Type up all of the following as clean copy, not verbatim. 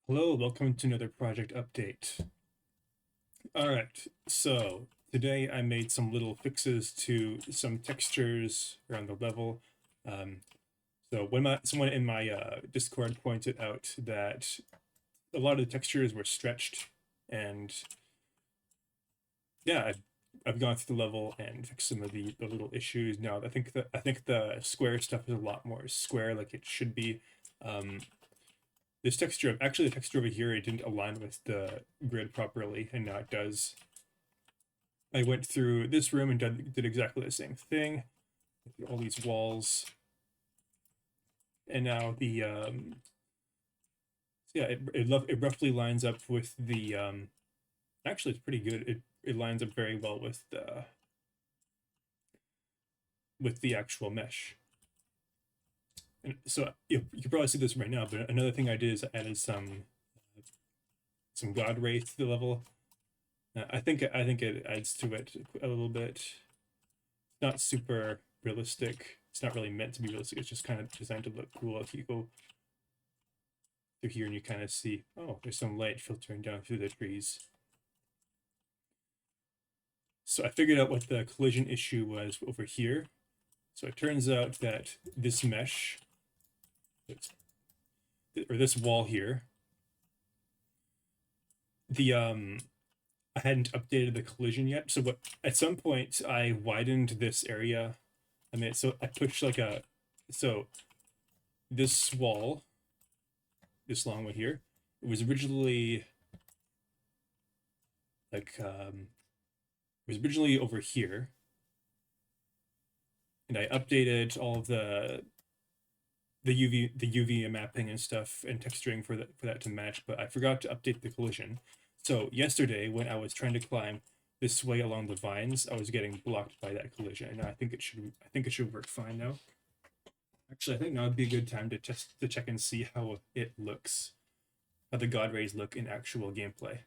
Hello, welcome to another project update. All right, so today I made some little fixes to some textures around the level. Um, so someone in my Discord pointed out that a lot of the textures were stretched, and yeah, I've gone through the level and fixed some of the little issues. Now I think the square stuff is a lot more square like it should be. Um, this texture, actually, the texture over here, it didn't align with the grid properly, and now it does. I went through this room and did exactly the same thing. All these walls, and now yeah, it roughly lines up with the actually it's pretty good. It lines up very well with the actual mesh. And so you can probably see this right now. But another thing I did is I added some god ray to the level. I think it adds to it a little bit. It's not super realistic. It's not really meant to be realistic. It's just kind of designed to look cool. If you go through here and you kind of see, oh, there's some light filtering down through the trees. So I figured out what the collision issue was over here. So it turns out that this mesh, or this wall here, the I hadn't updated the collision yet. So what at some point I widened this area. I mean, so I pushed like so this wall, this long one here, it was originally like it was originally over here, and I updated all of the UV mapping and stuff and texturing for that to match, but I forgot to update the collision. So yesterday when I was trying to climb this way along the vines, I was getting blocked by that collision, and I think it should work fine now. Actually, I think now would be a good time to check and see how it looks, how the god rays look in actual gameplay.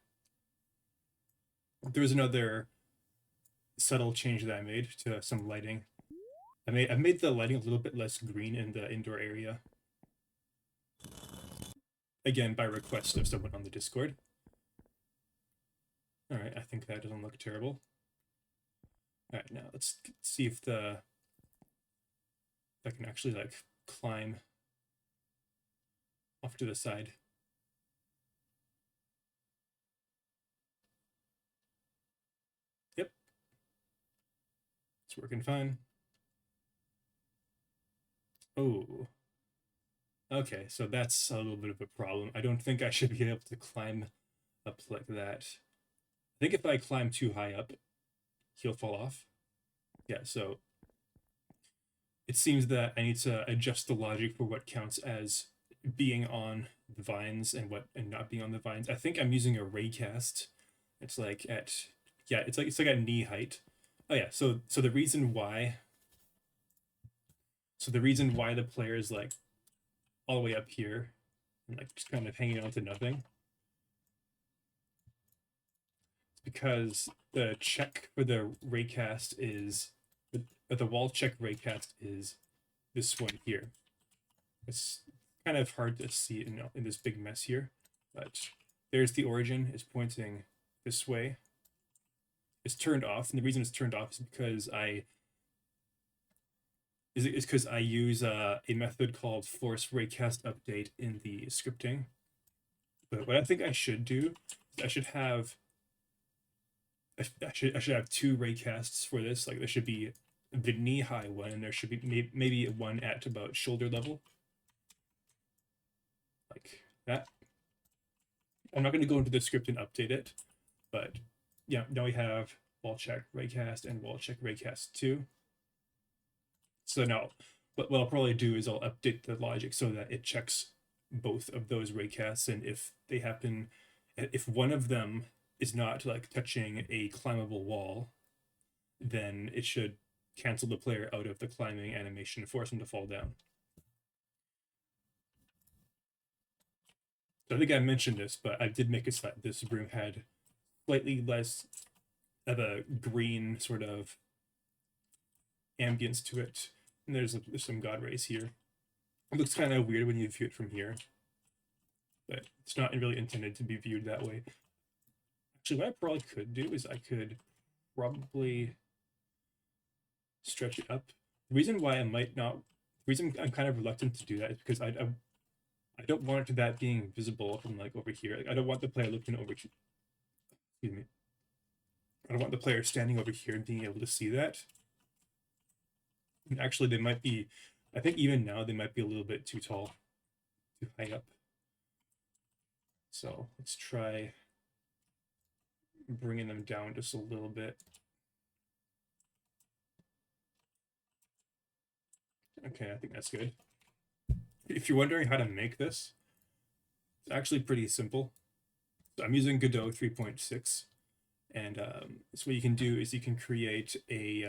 There was another subtle change that I made to some lighting. I've made the lighting a little bit less green in the indoor area. Again, by request of someone on the Discord. All right, I think that doesn't look terrible. All right, now let's see if I can actually like climb off to the side. Yep, it's working fine. Oh, okay, so that's a little bit of a problem. I don't think I should be able to climb up like that. I think if I climb too high up, he'll fall off. Yeah, so it seems that I need to adjust the logic for what counts as being on the vines and not being on the vines. I think I'm using a RayCast. It's like at yeah, it's like at knee height. Oh yeah, so the reason why the player is like all the way up here and like just kind of hanging on to nothing is because the check for the RayCast is the wall check RayCast is this one here. It's kind of hard to see in this big mess here, but there's the origin is pointing this way. It's turned off, and the reason it's turned off is because I use a method called force raycast update in the scripting. But what I think I should do is I should have two raycasts for this. Like there should be the knee high one, and there should be maybe one at about shoulder level, like that. I'm not going to go into the script and update it, but yeah, now we have wall check raycast and wall check raycast 2. So now what I'll probably do is I'll update the logic so that it checks both of those raycasts, and if one of them is not like touching a climbable wall, then it should cancel the player out of the climbing animation and force him to fall down. So I think I mentioned this, but I did make it so that this room had slightly less of a green sort of ambience to it. And there's some god rays here. It looks kind of weird when you view it from here. but it's not really intended to be viewed that way. Actually, what I probably could do is I could probably stretch it up. The reason why I might not, the reason I'm kind of reluctant to do that is because I don't want that being visible from like over here. Like, I don't want the player looking over here. Excuse me. I don't want the player standing over here and being able to see that. And actually, they might be, I think even now they might be a little bit too tall, too high up. So let's try bringing them down just a little bit. Okay, I think that's good. If you're wondering how to make this, it's actually pretty simple. So I'm using Godot 3.6, and so what you can do is you can create a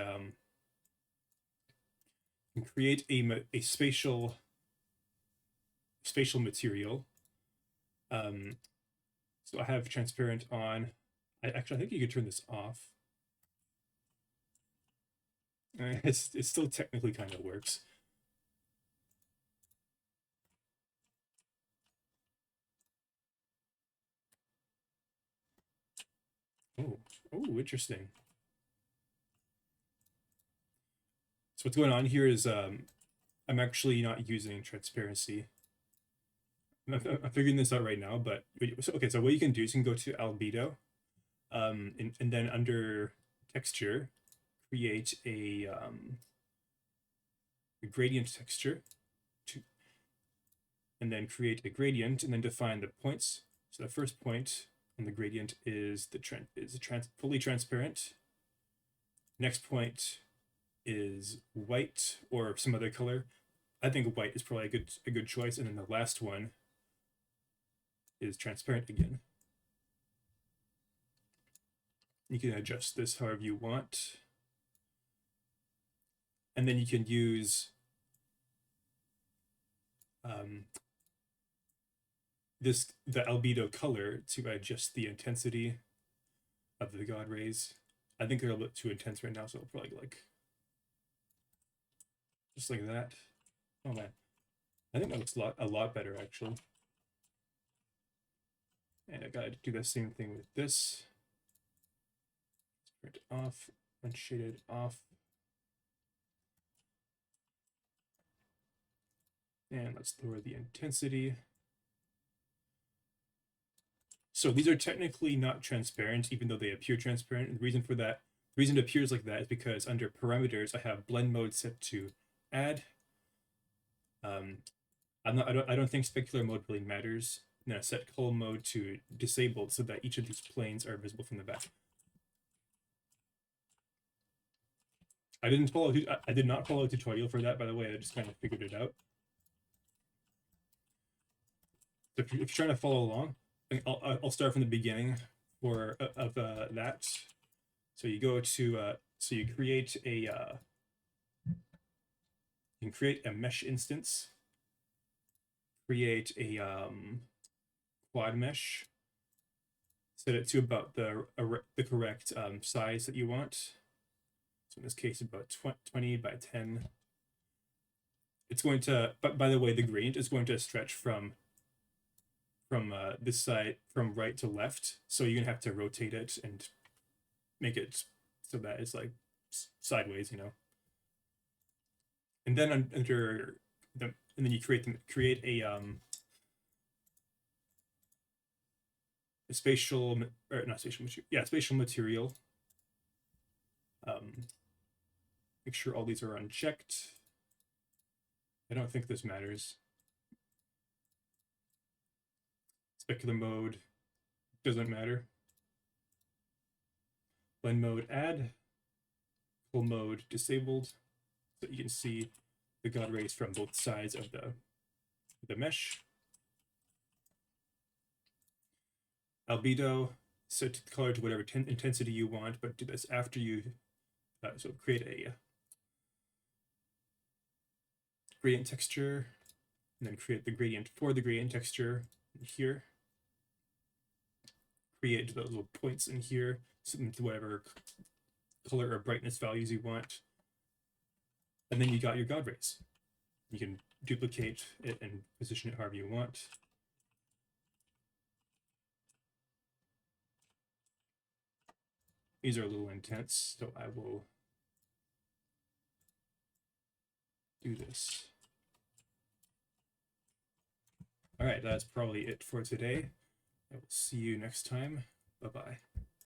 spatial material. So I have transparent on. I think you could turn this off. It still technically kind of works. Oh, interesting. So what's going on here is I'm actually not using transparency. I'm figuring this out right now, but okay. So what you can do is you can go to albedo, and then under texture, create a gradient texture, and then create a gradient, and then define the points. So the first point on the gradient is fully transparent. Next point is white or some other color. I think white is probably a good choice, and then the last one is transparent again. You can adjust this however you want. And then you can use the albedo color to adjust the intensity of the God rays. I think they're a little bit too intense right now, so I'll probably like just like that. Oh man, I think that looks a lot better actually. And I gotta do the same thing with this. Turn it off, unshaded off. And let's lower the intensity. So these are technically not transparent, even though they appear transparent. And the reason for that, the reason it appears like that is because under parameters, I have blend mode set to add. I don't think specular mode really matters. And then I set cull mode to disabled so that each of these planes are visible from the back. I did not follow a tutorial for that, by the way. I just kind of figured it out. So if you're trying to follow along, I'll start from the beginning of that. So you go to so you create a you can create a mesh instance, create a quad mesh, set it to about the correct size that you want. So in this case, about 20 by 10. It's going to, but by the way, the gradient is going to stretch from this side from right to left. So you're gonna have to rotate it and make it so that it's like sideways, you know. And then under the, and then you create a spatial, or not spatial material, yeah, spatial material. Make sure all these are unchecked. I don't think this matters. Specular mode doesn't matter. Blend mode add, full mode disabled, so you can see the God rays from both sides of the mesh. Albedo, set the color to whatever intensity you want, but do this after you, so create a gradient texture, and then create the gradient for the gradient texture here. Create those little points in here, set them to whatever color or brightness values you want. And then you got your God rays. You can duplicate it and position it however you want. These are a little intense, so I will do this. All right, that's probably it for today. I will see you next time. Bye-bye.